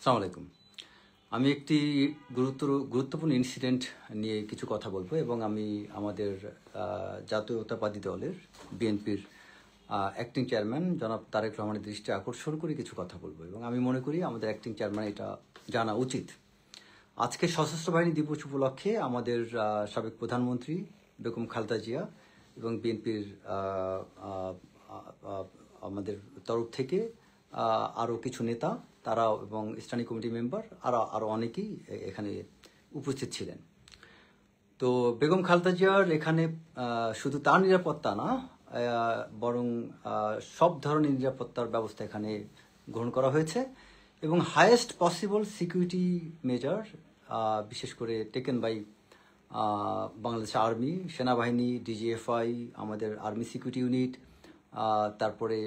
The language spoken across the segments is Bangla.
আসসালামু আলাইকুম। আমি একটি গুরুত্বপূর্ণ ইনসিডেন্ট নিয়ে কিছু কথা বলবো এবং আমি আমাদের জাতীয়তাবাদী দলের বিএনপির অ্যাক্টিং চেয়ারম্যান জনাব তারেক রহমানের দৃষ্টি আকর্ষণ করে কিছু কথা বলবো এবং আমি মনে করি আমাদের অ্যাক্টিং চেয়ারম্যান এটা জানা উচিত। আজকে সশস্ত্র বাহিনী দিবস উপলক্ষে আমাদের সাবেক প্রধানমন্ত্রী বেগম খালেদা জিয়া এবং বিএনপির আমাদের তরফ থেকে আরও কিছু নেতা তারা এবং স্ট্যান্ডিং কমিটি মেম্বার আরও অনেকেই এখানে উপস্থিত ছিলেন। তো বেগম খালেদা জিয়ার এখানে শুধু তার নিরাপত্তা না, বরং সব ধরনের নিরাপত্তার ব্যবস্থা এখানে গ্রহণ করা হয়েছে এবং হাইয়েস্ট পসিবল সিকিউরিটি মেজার বিশেষ করে টেকেন বাই বাংলাদেশ আর্মি, সেনাবাহিনী, ডিজিএফআই, আমাদের আর্মি সিকিউরিটি ইউনিট, তারপরে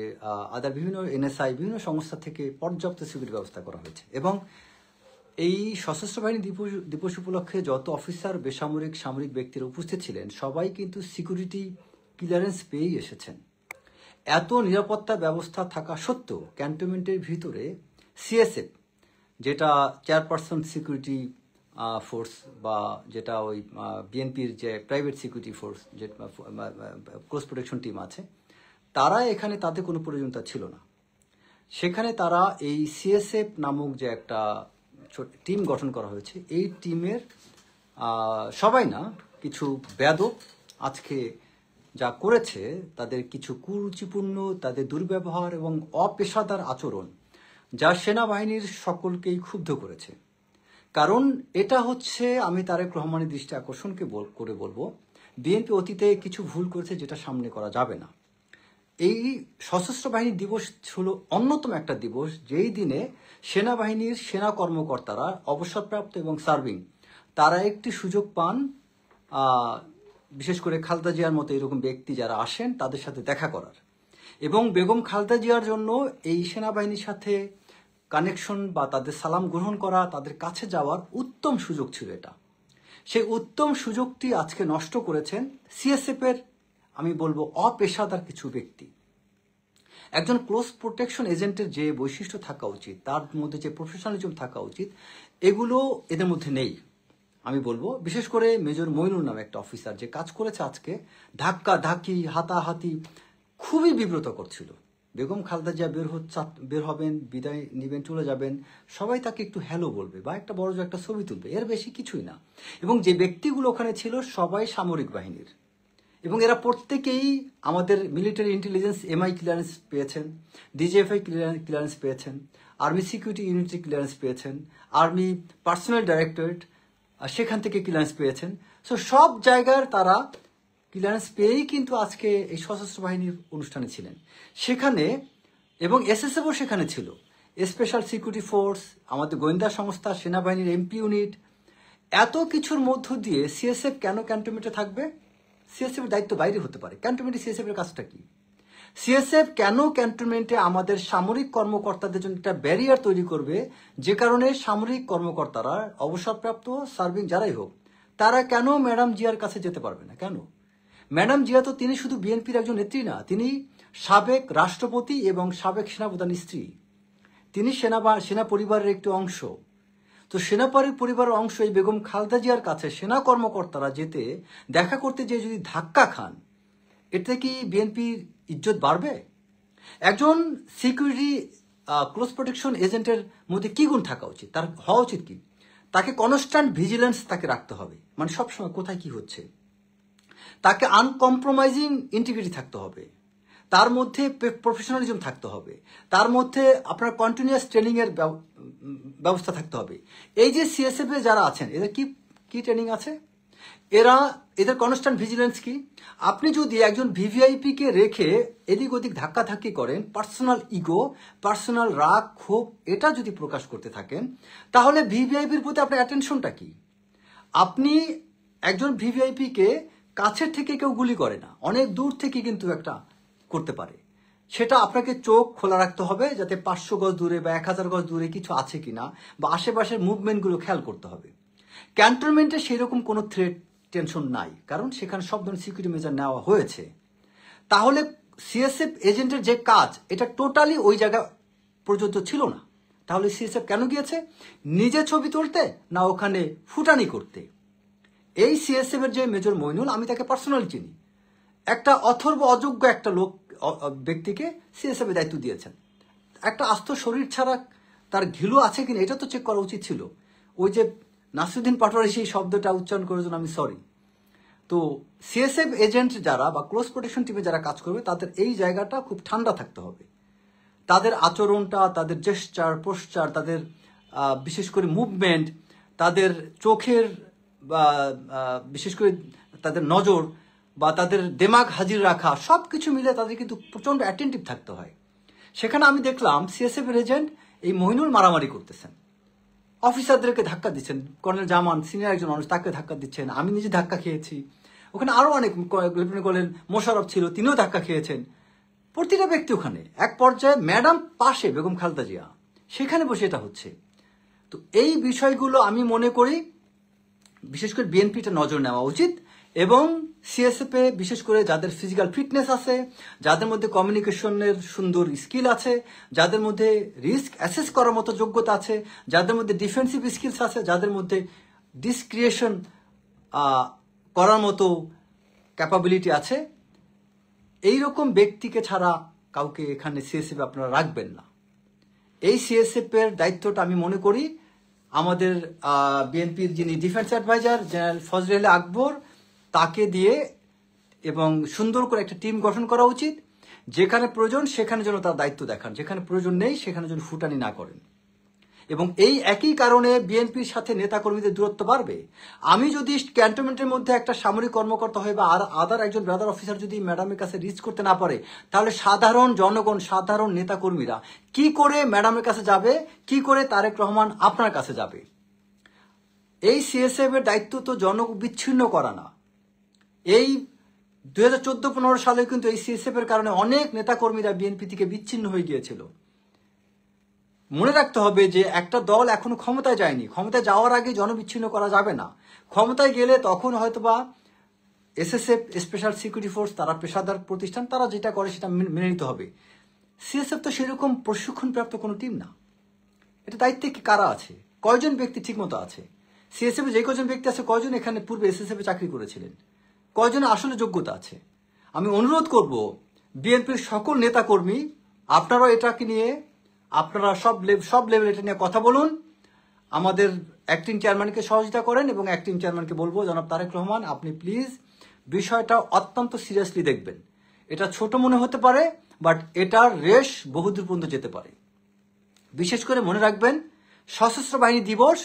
আদার বিভিন্ন এনএসআই বিভিন্ন সংস্থা থেকে পর্যাপ্ত সিকিউরিটি ব্যবস্থা করা হয়েছে এবং এই সশস্ত্র বাহিনী দিবস উপলক্ষে যত অফিসার, বেসামরিক, সামরিক ব্যক্তিরা উপস্থিত ছিলেন সবাই কিন্তু সিকিউরিটি ক্লিয়ারেন্স পেয়েই এসেছেন। এত নিরাপত্তা ব্যবস্থা থাকা সত্ত্বেও ক্যান্টনমেন্টের ভিতরে সিএসএফ, যেটা চেয়ারপারসন সিকিউরিটি ফোর্স বা যেটা ওই বিএনপির যে প্রাইভেট সিকিউরিটি ফোর্স, যে ক্লোজ প্রোটেকশন টিম আছে, তারা এখানে তাদের কোনো প্রয়োজনীয়তা ছিল না। সেখানে তারা এই সিএসএফ নামক যে একটা টিম গঠন করা হয়েছে, এই টিমের সবাই না, কিছু বেয়াদব আজকে যা করেছে, তাদের কিছু কুরুচিপূর্ণ তাদের দুর্ব্যবহার এবং অপেশাদার আচরণ যা সেনাবাহিনীর সকলকেই ক্ষুব্ধ করেছে। কারণ এটা হচ্ছে, আমি তারেক রহমানের দৃষ্টি আকর্ষণকে করে বলবো, বিএনপি অতীতে কিছু ভুল করেছে যেটা সামনে করা যাবে না। এই সশস্ত্র বাহিনী দিবস হলো অন্যতম একটা দিবস যেই দিনে সেনাবাহিনীর সেনা কর্মকর্তারা, অবসরপ্রাপ্ত এবং সার্ভিং, তারা একটি সুযোগ পান বিশেষ করে খালেদা জিয়ার মতো এরকম ব্যক্তি যারা আসেন তাদের সাথে দেখা করার, এবং বেগম খালেদা জিয়ার জন্য এই সেনাবাহিনীর সাথে কানেকশন বা তাদের সালাম গ্রহণ করা, তাদের কাছে যাওয়ার উত্তম সুযোগ ছিল এটা। সেই উত্তম সুযোগটি আজকে নষ্ট করেছেন সিএসএফ এর, আমি বলবো, অপেশাদার কিছু ব্যক্তি। একজন ক্লোজ প্রোটেকশন এজেন্টের যে বৈশিষ্ট্য থাকা উচিত, তার মধ্যে যে প্রফেশনালিজম থাকা উচিত, এগুলো এদের মধ্যে নেই। আমি বলবো বিশেষ করে মেজর মইনুল নামে একটা অফিসার যে কাজ করেছে আজকে, ধাক্কা ধাক্কি, হাতাহাতি, খুবই বিব্রত করছিল। বেগম খালেদা জিয়া বের হবেন, বিদায় নেবেন, চলে যাবেন, সবাই তাকে একটু হ্যালো বলবে বা একটা বড় একটা ছবি তুলবে, এর বেশি কিছুই না। এবং যে ব্যক্তিগুলো ওখানে ছিল সবাই সামরিক বাহিনীর এবং এরা প্রত্যেকেই আমাদের মিলিটারি ইন্টেলিজেন্স এমআই ক্লিয়ারেন্স পেয়েছেন, ডিজিএফআই ক্লিয়ারেন্স পেয়েছেন, আর্মি সিকিউরিটি ইউনিটের ক্লিয়ারেন্স পেয়েছেন, আর্মি পার্সোনাল ডাইরেক্টরেট সেখান থেকে ক্লিয়ারেন্স পেয়েছেন। সো সব জায়গার তারা ক্লিয়ারেন্স পেয়েই কিন্তু আজকে এই সশস্ত্র বাহিনীর অনুষ্ঠানে ছিলেন সেখানে, এবং এসএসএফও সেখানে ছিল, স্পেশাল সিকিউরিটি ফোর্স, আমাদের গোয়েন্দা সংস্থা, সেনাবাহিনীর এমপি ইউনিট। এত কিছুর মধ্য দিয়ে সিএসএফ কেন ক্যান্টনমেন্টে থাকবে? সিএসএফ এর দায়িত্ব বাইরে হতে পারে, ক্যান্টনমেন্টে সিএসএফ এর কাজটা কি? সিএসএফ কেন ক্যান্টনমেন্টে আমাদের সামরিক কর্মকর্তাদের জন্য একটা ব্যারিয়ার তৈরি করবে, যে কারণে সামরিক কর্মকর্তারা, অবসরপ্রাপ্ত, সার্ভিং যারাই হোক, তারা কেন ম্যাডাম জিয়ার কাছে যেতে পারবে না? কেন? ম্যাডাম জিয়া তো তিনি শুধু বিএনপির একজন নেত্রী না, তিনি সাবেক রাষ্ট্রপতি এবং সাবেক সেনাপ্রধানের স্ত্রী। তিনি সেনা পরিবারের একটি অংশ। তো পরিবারের অংশ এই বেগম খালেদা জিয়ার কাছে সেনা কর্মকর্তারা যেতে, দেখা করতে যে যদি ধাক্কা খান, এতে কি বিএনপির ইজ্জত বাড়বে? একজন সিকিউরিটি ক্লোজ প্রোটেকশন এজেন্টের মধ্যে কি গুণ থাকা উচিত? তার হওয়া উচিত কি? তাকে কনস্ট্যান্ট ভিজিলেন্স তাকে রাখতে হবে, মানে সবসময় কোথায় কি হচ্ছে। তাকে আনকম্প্রোমাইজিং ইন্টিগ্রিটি থাকতে হবে, তার মধ্যে প্রফেশনালিজম থাকতে হবে, তার মধ্যে আপনার কন্টিনিউয়াস ট্রেনিং এর ব্যবস্থা থাকতে হবে। এই যে সিএসএফ এ যারা আছেন, এদের কি ট্রেনিং আছে? এদের কনস্ট্যান্ট ভিজিলেন্স কি? আপনি যদি একজন ভিভিআইপি কে রেখে এদিক ওদিক ধাক্কাধাক্কি করেন, পার্সোনাল ইগো, পার্সোনাল রাগ, ক্ষোভ এটা যদি প্রকাশ করতে থাকেন, তাহলে ভিভিআইপির প্রতি আপনার অ্যাটেনশনটা কি? আপনি একজন ভিভিআইপি কে কাছের থেকে কেউ গুলি করে না, অনেক দূর থেকে কিন্তু একটা করতে পারে। সেটা আপনাকে চোখ খোলা রাখতে হবে, যাতে 500 গজ দূরে বা 1000 গজ দূরে কিছু আছে কিনা বা আশেপাশের মুভমেন্টগুলো খেয়াল করতে হবে। ক্যান্টনমেন্টে সেই রকম কোনো থ্রেট টেনশন নাই, কারণ সেখানে সব ধরনের সিকিউরিটি মেজার নেওয়া হয়েছে। তাহলে সিএসএফ এজেন্টের যে কাজ, এটা টোটালি ওই জায়গা পর্যন্ত ছিল না। তাহলে সিএসএফ কেন গিয়েছে? নিজে ছবি তুলতে না ওখানে ফুটানি করতে? এই সিএসএফ এর যে মেজর মইনুল, আমি তাকে পার্সোনালি চিনি। একটা অথর্ব অযোগ্য একটা ব্যক্তিকে সিএসএফ এর দায়িত্ব দিয়েছেন। একটা আস্ত শরীর ছাড়া তার ঘিলু আছে কিনা এটা তো চেক করা উচিত ছিল। ওই যে নাসিরুদ্দিন পাটোয়ারি সেই শব্দটা উচ্চারণ করার জন্য আমি সরি। তো সিএসএফ এজেন্ট যারা বা ক্লোজ প্রোটেকশন টিমে যারা কাজ করবে তাদের এই জায়গাটা খুব ঠান্ডা থাকতে হবে। তাদের আচরণটা, তাদের জেস্চার, পোস্টার, তাদের বিশেষ করে মুভমেন্ট, তাদের চোখের বা বিশেষ করে তাদের নজর বা তাদের দেমাগ হাজির রাখা, সব কিছু মিলে তাদের কিন্তু প্রচণ্ড অ্যাটেন্টিভ থাকতে হয়। সেখানে আমি দেখলাম সিএসএফ এর এজেন্ট এই মইনুল মারামারি করতেছেন, অফিসারদেরকে ধাক্কা দিচ্ছেন। কর্নেল জামান সিনিয়র একজন মানুষ, তাকে ধাক্কা দিচ্ছেন। আমি নিজে ধাক্কা খেয়েছি। ওখানে আরো অনেক লেফটেন্যান্ট কর্নেল মোশাররফ ছিল, তিনিও ধাক্কা খেয়েছেন। প্রতিটা ব্যক্তি ওখানে। এক পর্যায়ে ম্যাডাম পাশে বেগম খালেদা জিয়া, সেখানে বসে এটা হচ্ছে। তো এই বিষয়গুলো আমি মনে করি বিশেষ করে বিএনপিটা নজর নেওয়া উচিত, এবং সিএসএফ এ বিশেষ করে যাদের ফিজিক্যাল ফিটনেস আছে, যাদের মধ্যে কমিউনিকেশনের সুন্দর স্কিল আছে, যাদের মধ্যে রিস্ক অ্যাসেস করার মতো যোগ্যতা আছে, যাদের মধ্যে ডিফেন্সিভ স্কিলস আছে, যাদের মধ্যে ডিসক্রিয়েশন করার মতো ক্যাপাবিলিটি আছে, এইরকম ব্যক্তিকে ছাড়া কাউকে এখানে সিএসএফ আপনারা রাখবেন না। এই সিএসএফ এর দায়িত্বটা আমি মনে করি আমাদের বিএনপির যিনি ডিফেন্স অ্যাডভাইজার জেনারেল ফজলে আকবর, তাকে দিয়ে এবং সুন্দর করে একটা টিম গঠন করা উচিত। যেখানে প্রয়োজন সেখানে যেন তার দায়িত্ব দেখান, যেখানে প্রয়োজন নেই সেখানে যেন ফুটানি না করেন। এবং এই একই কারণে বিএনপির সাথে নেতাকর্মীদের দূরত্ব বাড়বে। আমি যদি ক্যান্টনমেন্টের মধ্যে একটা সামরিক কর্মকর্তা হয়ে বা আদার একজন ব্রাদার অফিসার যদি ম্যাডামের কাছে রিচ করতে না পারে, তাহলে সাধারণ জনগণ, সাধারণ নেতাকর্মীরা কি করে ম্যাডামের কাছে যাবে, কি করে তারেক রহমান আপনার কাছে যাবে? এই সিএসএফ এর দায়িত্ব তো জনবিচ্ছিন্ন করা না। এই 2014-15 সালে কিন্তু এই সিএসএফ এর কারণে অনেক নেতাকর্মীরা বিএনপি থেকে বিচ্ছিন্ন হয়ে গিয়েছিল। মনে রাখতে হবে যে একটা দল এখনো ক্ষমতায় যায়নি, ক্ষমতায় যাওয়ার আগে জনবিচ্ছিন্ন করা যাবে না। ক্ষমতায় গেলে তখন হয়তোবা এসএসএফ, স্পেশাল সিকিউরিটি ফোর্স, তারা পেশাদার প্রতিষ্ঠান, তারা যেটা করে সেটা মেনে নিতে হবে। সিএসএফ তো সেরকম প্রশিক্ষণপ্রাপ্ত কোনো টিম না। এটা দায়িত্বে কি কারা আছে? কয়জন ব্যক্তি ঠিক মতো আছে? সিএসএফ যে কয়জন ব্যক্তি আছে, কয়জন এখানে পূর্বে এসএসএফ এ চাকরি করেছিলেন, কয়জন আসলে যোগ্যতা আছে? আমি অনুরোধ করব বিএনপির সকল নেতাকর্মী, আপনারাও এটাকে নিয়ে আপনারা সব লেভেল এটা নিয়ে কথা বলুন। আমাদের অ্যাক্টিং চেয়ারম্যানকে সহযোগিতা করেন, এবং অ্যাক্টিং চেয়ারম্যানকে বলবো, জনাব তারেক রহমান, আপনি প্লিজ বিষয়টা অত্যন্ত সিরিয়াসলি দেখবেন। এটা ছোট মনে হতে পারে, বাট এটার রেশ বহুদূর পর্যন্ত যেতে পারে। বিশেষ করে মনে রাখবেন, সশস্ত্র বাহিনী দিবস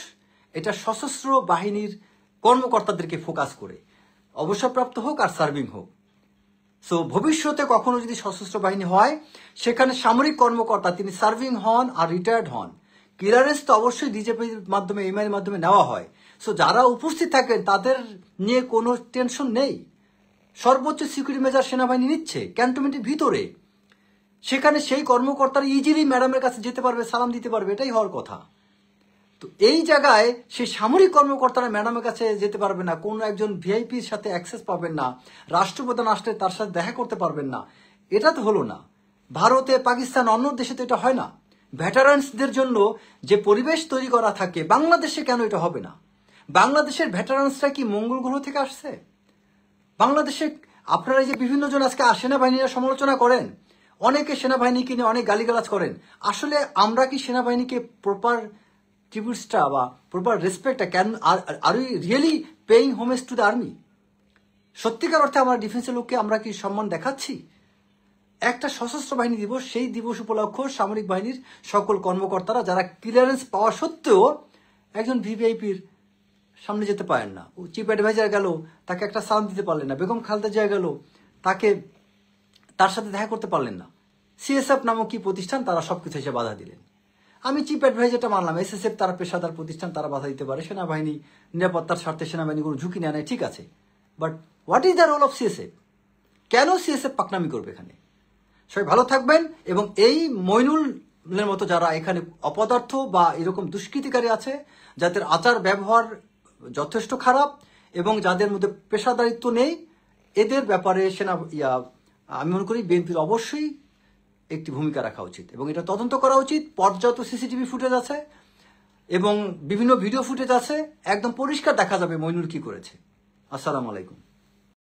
এটা সশস্ত্র বাহিনীর কর্মকর্তাদেরকে ফোকাস করে, অবসরপ্রাপ্ত হোক আর সার্ভিং হোক। সো ভবিষ্যতে কখনো যদি সশস্ত্র বাহিনী হয়, সেখানে সামরিক কর্মকর্তা তিনি সার্ভিং হন আর রিটায়ার্ড হন, ক্লিয়ারেন্স তো অবশ্যই ডিজিপির মাধ্যমে, এমআইয়ের মাধ্যমে নেওয়া হয়। সো যারা উপস্থিত থাকেন তাদের নিয়ে কোনো টেনশন নেই। সর্বোচ্চ সিকিউরিটি মেজার সেনাবাহিনী নিচ্ছে ক্যান্টনমেন্টের ভিতরে। সেখানে সেই কর্মকর্তারা ইজিলি ম্যাডামের কাছে যেতে পারবে, সালাম দিতে পারবে, এটাই হওয়ার কথা। তো এই জায়গায় সেই সামরিক কর্মকর্তারা ম্যাডামের কাছে যেতে পারবে না, কোনো একজন ভিআইপির সাথে অ্যাক্সেস পাবেন না, রাষ্ট্রপ্রধান আসলে তার সাথে দেখা করতে পারবেন না। এটা তো হলো না। ভারতে, পাকিস্তান, অন্য দেশে তো এটা হয় না। ভেটারান্সদের জন্য যে পরিবেশ তৈরি করা থাকে, বাংলাদেশে কেন এটা হবে না? বাংলাদেশের ভেটারান্সরা কি মঙ্গল গ্রহ থেকে আসছে? বাংলাদেশে আপনারা যে বিভিন্ন জন আজকে সেনাবাহিনীরা সমালোচনা করেন, অনেকে সেনাবাহিনীকে নিয়ে অনেক গালিগালাজ করেন, আসলে আমরা কি সেনাবাহিনীকে প্রপার ট্রিবিউটসটা বা প্রপার রেসপেক্টটা can are you really paying homage to the army? সত্যিকার অর্থে আমরা ডিফেন্সের লোককে আমরা কি সম্মান দেখাচ্ছি? একটা সশস্ত্র বাহিনী দিবস, সেই দিবস উপলক্ষ সামরিক বাহিনীর সকল কর্মকর্তারা যারা ক্লিয়ারেন্স পাওয়া সত্ত্বেও একজন ভিভিআইপির সামনে যেতে পারেন না। চিফ অ্যাডভাইজার গেল, তাকে একটা সালাম দিতে পারলেন না। বেগম খালেদা জিয়া গেল, তার সাথে দেখা করতে পারলেন না। সিএসএফ নামক কি প্রতিষ্ঠান, তারা সবকিছু এসে বাধা দিলেন। আমি চিফ অ্যাডভাইজারটা মানলাম, এসএসএফ তারা পেশাদার প্রতিষ্ঠান, তারা বাধা দিতে পারে। সেনাবাহিনী নিরাপত্তার স্বার্থে সেনাবাহিনী কোনো ঝুঁকি নেয় নাই, ঠিক আছে। But what is the role of CSF? কেন সিএসএফ পাকনামি করবে এখানে? সবাই ভালো থাকবেন। এবং এই মইনুলের মতো যারা এখানে অপদার্থ বা এরকম দুষ্কৃতিকারী আছে, যাদের আচার ব্যবহার যথেষ্ট খারাপ এবং যাদের মধ্যে পেশাদারিত্ব নেই, এদের ব্যাপারে আমি মনে করি বিএনপির অবশ্যই একটি ভূমিকা রাখা উচিত এবং এটা তদন্ত করা উচিত। পর্যাপ্ত সিসিটিভি ফুটেজ আছে এবং বিভিন্ন ভিডিও ফুটেজ আছে, একদম পরিষ্কার দেখা যাবে মইনুল কি করেছে। আসসালামু আলাইকুম।